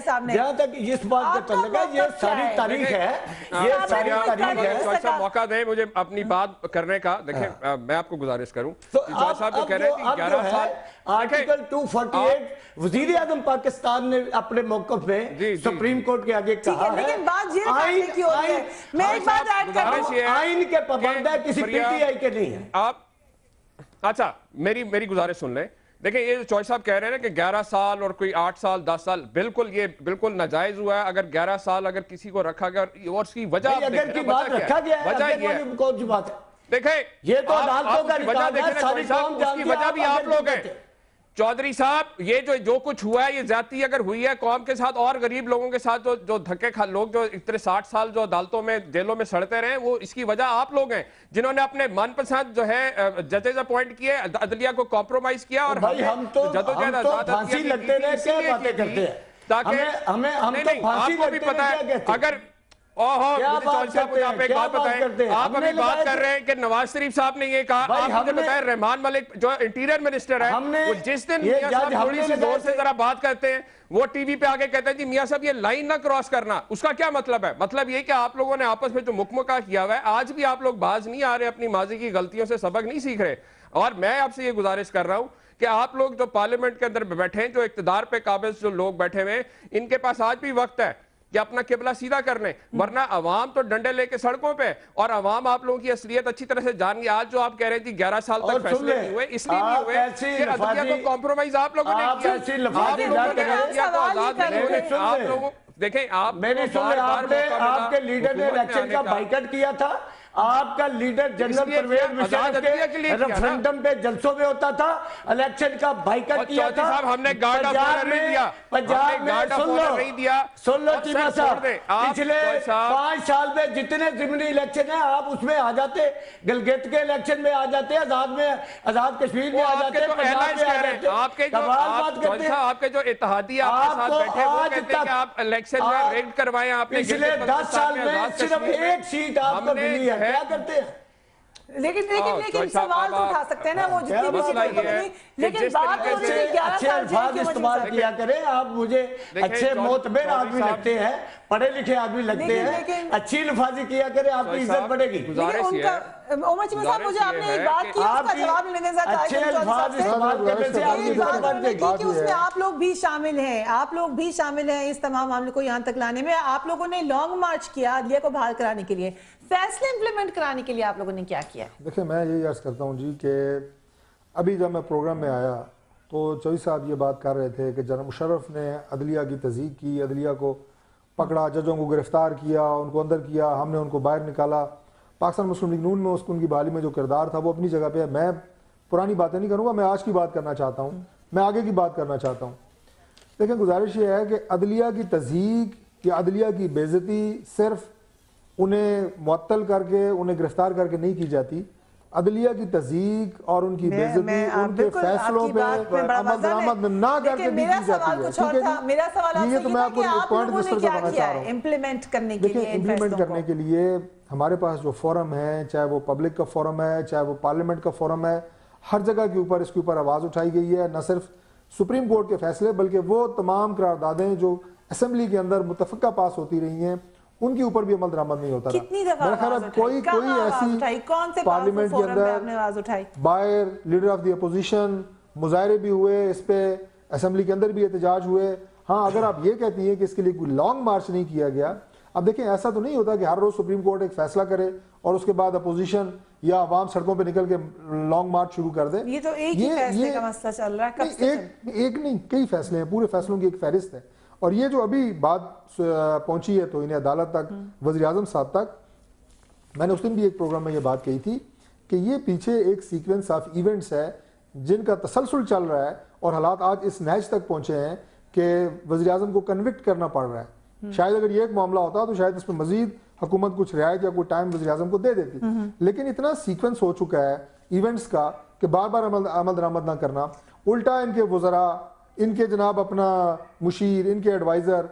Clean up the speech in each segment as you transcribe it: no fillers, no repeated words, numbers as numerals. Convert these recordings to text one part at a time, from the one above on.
صاحب نے. جہاں تک اس بات کا تعلق ہے یہ ساری تاریخ ہے, یہ ساری تاریخ ہے. جوائے صاحب موقع دیں مجھے اپنی بات کرنے کا. دیکھیں میں آپ کو گزارش کروں, جوائے صاحب جو کہہ رہے ہیں کہ 11 سال آرٹیکل 248 وزیر اعظم پاکستان نے اپنے موقف میں سپریم کورٹ کے آگے کہا ہے لیکن بات یہ کرنے کی ہوتی ہے. میں ایک بات ایڈ کر رہا ہوں, آئین کے پابند ہے, کسی پی ٹی آئی کے نہیں ہے. آپ اچھا میری گزارش سن لیں. دیکھیں یہ جو چوہے صاحب کہہ رہے ہیں کہ 11 سال اور کوئی 8 سال 10 سال, بالکل یہ بالکل ناجائز ہوا ہے. اگر 11 سال اگر کسی کو رکھا گیا اور اس کی وجہ اگر کی بات رکھا گیا ہے, وجہ یہ ہے, کون سی بات ہے, دیکھیں یہ تو عدالتوں کا ریکارڈ ہے, ساری قوم اس کی وجہ بھی آپ لوگ ہیں. چودھری صاحب یہ جو کچھ ہوا ہے یہ زیادتی اگر ہوئی ہے قوم کے ساتھ اور غریب لوگوں کے ساتھ جو دھکے کھا لوگ جو اتنے 60 سال جو عدالتوں میں جیلوں میں سڑتے رہے, وہ اس کی وجہ آپ لوگ ہیں جنہوں نے اپنے من پسند جو ہے ججز اپوائنٹ کیے, عدلیہ کو کمپرومائز کیا. اور ہم تو پھانسی لگتے رہے, کیا باتیں کرتے ہیں, تاکہ ہم تو پھانسی لگتے رہے. اگر آپ ایک بات بتائیں, آپ ابھی بات کر رہے ہیں کہ نواز شریف صاحب نے یہ کہا, آپ مجھے بتائیں رحمان ملک جو انٹیریئر منسٹر ہے, وہ جس دن میاں صاحب تھوڑی سی زور سے ذرا بات کرتے ہیں, وہ ٹی وی پہ آگے کہتے ہیں جی میاں صاحب یہ لائن نہ کراس کرنا. اس کا کیا مطلب ہے؟ مطلب یہ کہ آپ لوگوں نے آپس میں جو مکمکہ کیا ہوا ہے, آج بھی آپ لوگ باز نہیں آ رہے, اپنی ماضی کی غلطیوں سے سبق نہیں سیکھ رہے. اور میں آپ سے یہ گزارش کر رہا ہوں کہ آپ لوگ جو پارلیمنٹ کے اندر بیٹھے ہیں, جو اقتدار پہ قابض جو لوگ بیٹھے ہوئے ہیں, ان کے پاس آج بھی وقت ہے کہ اپنا قبلہ سیدھا کر لیں, ورنہ عوام تو ڈنڈے لے کے سڑکوں پہ, اور عوام آپ لوگوں کی اصلیت اچھی طرح سے جان گئی. آج جو آپ کہہ رہے تھے 11 سال تک فیصلے نہیں ہوئے, اس لیے نہیں ہوئے کہ عدلیہ کو کمپرومائز آپ لوگوں نے کیا. آپ لوگوں نے عدلیہ کو آزاد نہیں ہوئے. آپ لوگوں دیکھیں آپ کے لیڈر نے الیکشن کا بائیکاٹ کیا تھا, آپ کا لیڈر جنرل پرویز مشرف کے ریفرنڈم پہ جلسوں میں ہوتا تھا, الیکشن کا بائیکاٹ کیا تھا. ہم نے گارڈ آف آنر نہیں دیا, پنجاب میں سن لو چیمہ صاحب, پچھلے 5 سال میں جتنے ضمنی الیکشن ہیں آپ اس میں آ جاتے, گلگت کے الیکشن میں آ جاتے, آزاد کشمیر میں آ جاتے, پنجاب میں آ جاتے. آپ کے جو اتحادی آپ کے ساتھ بیٹھے وہ کہتے ہیں کہ آپ الیکشن میں ریگڈ کروائیں. آپ نے پچھلے 10 سال میں صرف ایک سیٹ آپ کو ملی ہے, کیا کرتے ہیں؟ لیکن سوال تو اٹھا سکتے ہیں نا, وہ جتنی بھی سیٹوں کو ملی, لیکن بات ہو رہی ہے 11 اچھے الفاظ استعمال کیا کریں آپ. مجھے اچھے معتبر آدمی لگتے ہیں, پڑھے لکھے آدمی لگتے ہیں, اچھی الفاظی کیا کریں, آپ کی عزت بڑھے گی. عمر چیمہ صاحب مجھے آپ نے ایک بات کی, اس کا جواب لینے کا اچھے الفاظ استعمال کرنے سے آپ کی عزت بڑھے گی. کہ اس میں آپ لوگ بھی شامل ہیں, آپ لوگ بھی شامل ہیں اس تمام معاملے کو یہاں تک لانے میں. آپ لوگوں نے لانگ مارچ کیا عدلیہ کو بحال کرانے کے لیے, فیصلے امپلیمنٹ کرانے کے لیے آپ لوگوں نے کیا کیا؟ دیکھیں میں یہی عرض کرتا ہوں جی کہ ابھی جب میں پروگرام میں آیا تو چوہی صاحب یہ بات کر رہے تھے کہ جنرل مشرف نے عدلیہ کی تضییق کی, عدلیہ کو پکڑا, ججوں کو گرفتار کیا, ان کو اندر کیا, ہم نے ان کو باہر نکالا. پاکستان مسلم لیگ نون میں اس کو ان کی بحالی میں جو کردار تھا وہ اپنی جگہ پہ ہے. میں پرانی باتیں نہیں کروں گا, میں آج کی بات کرنا چاہتا ہوں, میں آگے کی بات کرنا چاہتا ہوں. لیکن گزارش یہ ہے کہ عدلیہ کی تضییق یا عدلیہ کی بے عزتی صرف انہیں معطل کر کے, انہیں گرفتار کر کے نہیں کی جاتی. عدلیہ کی تضییق اور ان کی بے عزتی ان کے فیصلوں پہ عمل درآمد نہ کر کے نہیں کی جاتی ہے. میرا سوال یہ تو میں آپ کو ایک پوائنٹ ڈسکس کرنا چاہ رہا ہوں. امپلیمنٹ کرنے کے لیے, دیکھیں امپلیمنٹ کرنے کے لیے ہمارے پاس جو فورم ہے, چاہے وہ پبلک کا فورم ہے, چاہے وہ پارلیمنٹ کا فورم ہے, ہر جگہ کے اوپر اس کے اوپر آواز اٹھائی گئی ہے. نہ صرف سپریم کورٹ کے فیصلے بلکہ وہ تمام قراردادیں جو اسمبلی کے اندر متفقہ پاس ہوتی رہی ہیں ان کے اوپر بھی عمل درآمد نہیں ہوتا رہا. میرا خیال ہے کوئی ایسی پارلیمنٹ کے اندر باہر لیڈر آف دی اپوزیشن مظاہرے بھی ہوئے, اس پہ اسمبلی کے اندر بھی احتجاج ہوئے. ہاں اگر آپ یہ کہتی ہیں کہ اس کے لیے کوئی لانگ مارچ نہیں کیا گیا, اب دیکھیں ایسا تو نہیں ہوتا کہ ہر روز سپریم کورٹ ایک فیصلہ کرے اور اس کے بعد اپوزیشن یا عوام سڑکوں پہ نکل کے لانگ مارچ شروع کر دے. یہ تو ایک ہی فیصلے کا مسئلہ چل رہا ہے, ایک نہیں کئی فیصلے ہیں, پورے فیصلوں کی ایک فہرست ہے. اور یہ جو ابھی بات پہنچی ہے تو انہیں عدالت تک, وزیر اعظم صاحب تک, میں نے اس دن بھی ایک پروگرام میں یہ بات کہی تھی کہ یہ پیچھے ایک سیکوینس آف ایونٹس ہے جن کا تسلسل چل رہا ہے اور حالات آج اس نہج تک پہنچے ہیں کہ وزیر اعظم کو کنوکٹ کرنا پڑ رہا ہے. شاید اگر یہ ایک معاملہ ہوتا تو شاید اس میں مزید حکومت کچھ رعایت یا کوئی ٹائم وزیر اعظم کو دے دیتی, لیکن اتنا سیکوینس ہو چکا ہے ایونٹس کا کہ بار بار عمل درآمد نہ کرنا. الٹا ان کے وزراء, ان کے جناب اپنا مشیر, ان کے ایڈوائزر,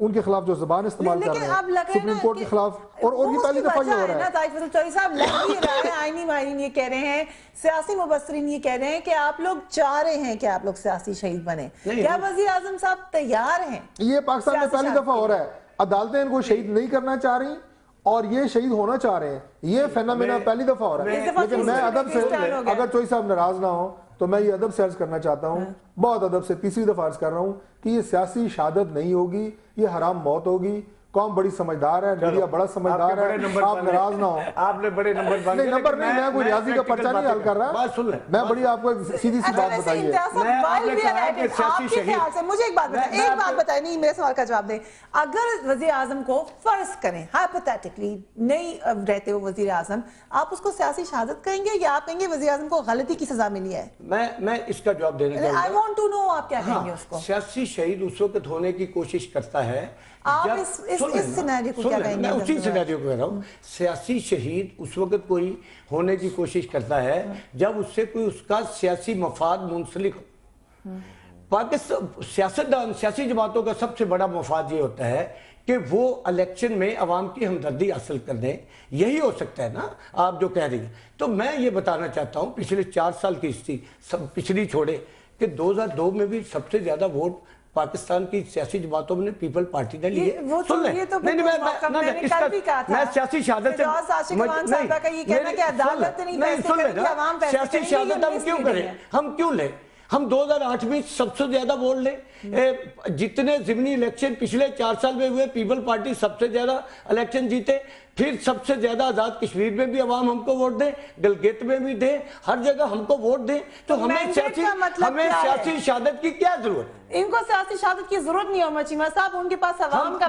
ان کے خلاف جو زبان استعمال کر رہے ہیں سپریم کورٹ کے خلاف، اور یہ پہلی دفعہ یہ ہو رہا ہے. طائف فضل چودھری صاحب لگ بھی رہا ہے، آئینی ماہرین یہ کہہ رہے ہیں، سیاسی مبصرین یہ کہہ رہے ہیں کہ آپ لوگ چاہ رہے ہیں کہ آپ لوگ سیاسی شہید بنیں. کیا وزیر اعظم صاحب تیار ہیں؟ یہ پاکستان میں پہلی دفعہ ہو رہا ہے. عدالتیں ان کو شہید نہیں کرنا چاہ رہی اور یہ شہید ہونا چاہ رہے ہیں. یہ فینامنا پہلی دفعہ ہو رہا ہے. لیکن میں ادب سے، اگر چوئی صاحب ناراض نہ ہوں تو میں یہ ادب سے عرض کرنا چاہتا ہوں، بہت ادب سے تیسری دفعہ عرض کر رہا ہوں کہ یہ سیاسی شہادت نہیں ہوگی، یہ حرام موت ہوگی. قوم بڑی سمجھدار ہے، میڈیا بڑا سمجھدار ہے، آپ ناراض نہ ہو. آپ نے بڑے نمبر نہیں، نمبر نہیں، میں کوئی ریاضی کا پرچہ نہیں حل کر رہا. میں بڑی آپ کو سیدھی سی بات بتائیے. مجھے ایک بات بتائیں، نہیں میرے سوال کا جواب دیں. اگر وزیر اعظم کو فرض کریں ہائپوتھیٹکلی نہیں رہتے وہ وزیر اعظم، آپ اس کو سیاسی شہادت کہیں گے یا آپ کہیں گے وزیر اعظم کو غلطی کی سزا ملی ہے؟ میں اس کا جواب دینا چاہوں گا. I want to know آپ کیا کہیں گے اس کو. سیاسی شہید اس وقت ہونے کی کوشش کرتا ہے. آپ اس سینیریو کو کیا کہیں گے؟ میں اسی سینیریو کو کہہ رہا ہوں. سیاسی شہید اس وقت کوئی ہونے کی کوشش کرتا ہے جب اس سے کوئی اس کا سیاسی مفاد منسلک ہو. پاکستان سیاستدان، سیاسی جماعتوں کا سب سے بڑا مفاد یہ ہوتا ہے کہ وہ الیکشن میں عوام کی ہمدردی حاصل کر دیں. یہی ہو سکتا ہے نا آپ جو کہہ رہی ہیں. تو میں یہ بتانا چاہتا ہوں پچھلے 4 سال کی ہسٹری پچھلی چھوڑے کہ 2002 میں بھی سب سے زیادہ ووٹ پاکستان کی سیاسی جماعتوں میں پیپل پارٹی نے لیے. سن لیں، میں سیاسی شہادت سیاسی شہادت ہم کیوں کریں، ہم کیوں لیں؟ ہم 2008 میں سب سے زیادہ ووٹ لیں. جتنے ضمنی الیکشن پچھلے 4 سال میں ہوئے پیپل پارٹی سب سے زیادہ الیکشن جیتے. پھر سب سے زیادہ آزاد کشمیر میں بھی عوام ہم کو ووٹ دیں، گلگت میں بھی دیں، ہر جگہ ہم کو ووٹ دیں. تو ہمیں سیاسی شہادت کی کیا ضرورت؟ ان کو سیاسی شہادت کی ضرورت نہیں ہے چیمہ صاحب، ان کے پاس عوام کا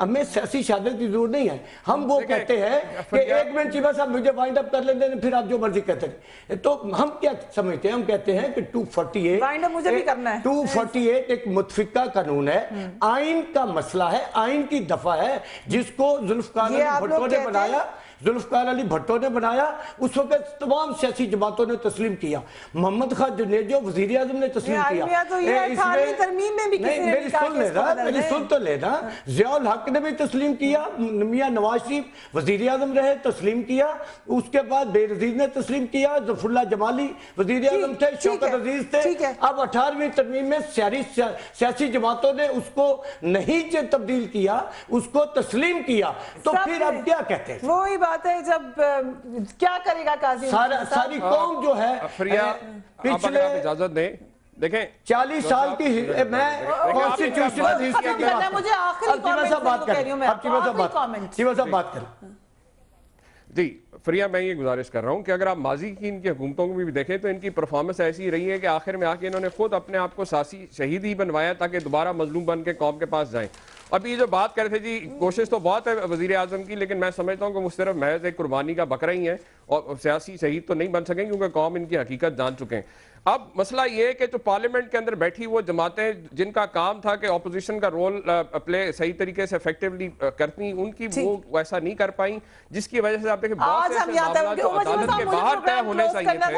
ہمیں سیاسی شہادت کی ضرورت نہیں ہے. ہم وہ کہتے ہیں کہ ایک منٹ چیمہ صاحب مجھے وائنڈ اپ کر لیتے ہیں، پھر آپ جو مرضی کہتے ہیں. تو ہم کیا سمجھتے ہیں؟ ہم کہتے ہیں کہ 248 ایک متفقہ قانون ہے، آئین کا مسئلہ ہے، آئین کی دفعہ ہے جس کو ذوالفقار علی بھٹو نے بنایا. اس وقت تمام سیاسی جماعتوں نے تسلیم کیا. محمد خان جنیجو وزیر اعظم نے تسلیم کیا. میری سن تو لینا. ضیاء الحق نے بھی تسلیم کیا، میاں نواز شریف وزیر اعظم رہے تسلیم کیا. اس کے بعد بے نظیر نے تسلیم کیا، ظفر اللہ جمالی وزیر اعظم تھے، شوکت عزیز تھے. اب 18ویں ترمیم میں سیاسی جماعتوں نے اس کو نہیں تبدیل کیا، اس کو تسلیم کیا. تو پھر اب کیا کہتے ہیں؟ وہی بات ہے، جب کیا کرے گا قاضی؟ ساری قوم جو ہے پچھلے اجازت دیں، دیکھیں 40 سال کی میں کانسٹیٹیوشنل ہسٹری کی بات کریں. جی فریہ، میں یہ گزارش کر رہا ہوں کہ اگر آپ ماضی کی ان کی حکومتوں کو بھی دیکھیں تو ان کی پرفارمنس ایسی رہی ہے کہ آخر میں آ کے انہوں نے خود اپنے آپ کو سیاسی شہید ہی بنوایا تاکہ دوبارہ مظلوم بن کے قوم کے پاس جائیں. اب یہ جو بات کر رہے تھے جی، کوشش تو بہت ہے وزیر اعظم کی، لیکن میں سمجھتا ہوں کہ وہ صرف محض ایک قربانی کا بکرا ہی ہے اور سیاسی شہید تو نہیں بن سکیں کیونکہ قوم ان کی حقیقت جان چکے ہیں. اب مسئلہ یہ ہے کہ جو پارلیمنٹ کے اندر بیٹھی وہ جماعتیں جن کا کام تھا کہ اپوزیشن کا رول پلے صحیح طریقے سے ایفیکٹیولی کرتی، ان کی وہ ویسا نہیں کر پائیں، جس کی وجہ سے آپ دیکھیں بہت سے معاملات جو عدالت کے باہر طے ہونے چاہیے تھے.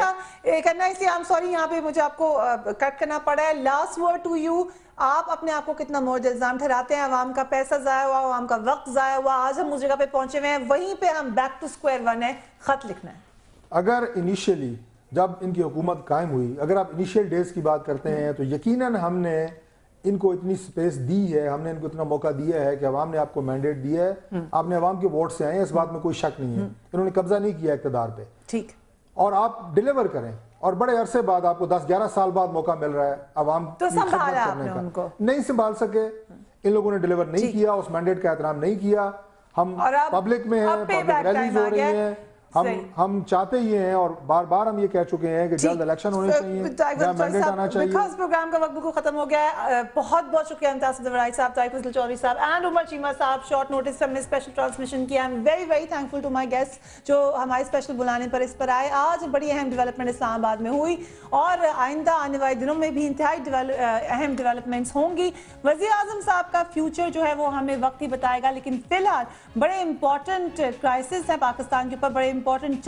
I'm sorry، یہاں پہ مجھے آپ کو کٹ کرنا پڑا ہے. Last word to you. آپ اپنے آپ کو کتنا مورد الزام ٹھہراتے ہیں؟ عوام کا پیسہ ضائع ہوا، عوام کا وقت ضائع ہوا، آج ہم اس جگہ پہ پہنچے ہوئے ہیں، وہیں پہ ہم بیک ٹو اسکوائر ون ہے، خط لکھنا ہے. اگر انیشیلی جب ان کی حکومت قائم ہوئی، اگر آپ انیشیل ڈیز کی بات کرتے ہیں تو یقیناً ہم نے ان کو اتنی سپیس دی ہے، ہم نے ان کو اتنا موقع دیا ہے کہ عوام نے آپ کو مینڈیٹ دیا ہے، آپ نے عوام کے ووٹ سے آئے ہیں، اس بات میں کوئی شک نہیں ہے. انہوں نے قبضہ نہیں کیا اقتدار پہ، ٹھیک، اور آپ ڈیلیور کریں. اور بڑے عرصے بعد آپ کو 10-11 سال بعد موقع مل رہا ہے عوام کی خدمت کرنے کا. نہیں سنبھال سکے ان لوگوں نے، ڈیلیور نہیں کیا، اس مینڈیٹ کا احترام نہیں کیا. ہم پبلک میں ہیں، پبلک ریلیز ہو رہی ہیں، ہم چاہتے ہی ہیں اور بار بار ہم یہ کہہ چکے ہیں کہ جلد الیکشن ہونے چاہیے، جہاں مینڈیٹ آنا چاہیے. بیکاز پروگرام کا وقت بالکل ختم ہو گیا ہے. بہت بہت شکریہ امتیاز صدر ورائی صاحب، طائف فضل چودھری صاحب اینڈ عمر چیمہ صاحب. شارٹ نوٹس سے ہم نے اسپیشل ٹرانسمیشن کیا. I am very very thankful to my guest جو ہمارے اسپیشل بلانے پر اس پر آئے. آج بڑی اہم ڈیولپمنٹ اسلام آباد میں ہوئی اور آئندہ آنے والے دنوں میں بھی انتہائی اہم ڈیولپمنٹس ہوں گی. وزیر اعظم صاحب کا فیوچر جو ہے وہ ہمیں وقت ہی بتائے گا، لیکن فی الحال بڑے امپورٹنٹ کرائسس ہیں پاکستان کے اوپر، بڑے امپورٹنٹ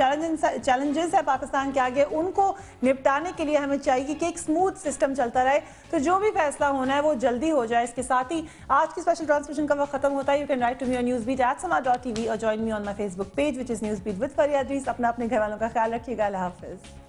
چیلنجز ہے پاکستان کے آگے، ان کو نپٹانے کے لیے ہمیں چاہیے کہ ایک اسموتھ سسٹم چلتا رہے، تو جو بھی فیصلہ ہونا ہے وہ جلدی ہو جائے۔ اس کے ساتھ ہی آج کی اسپیشل ٹرانسمیشن کا وقت ختم ہوتا ہے۔ You can write to me on newsbeat@sama.tv اور join me on my Facebook page which is news beat with Fareeha Idrees. اپنے گھر والوں کا خیال رکھیے گا۔ اللہ حافظ۔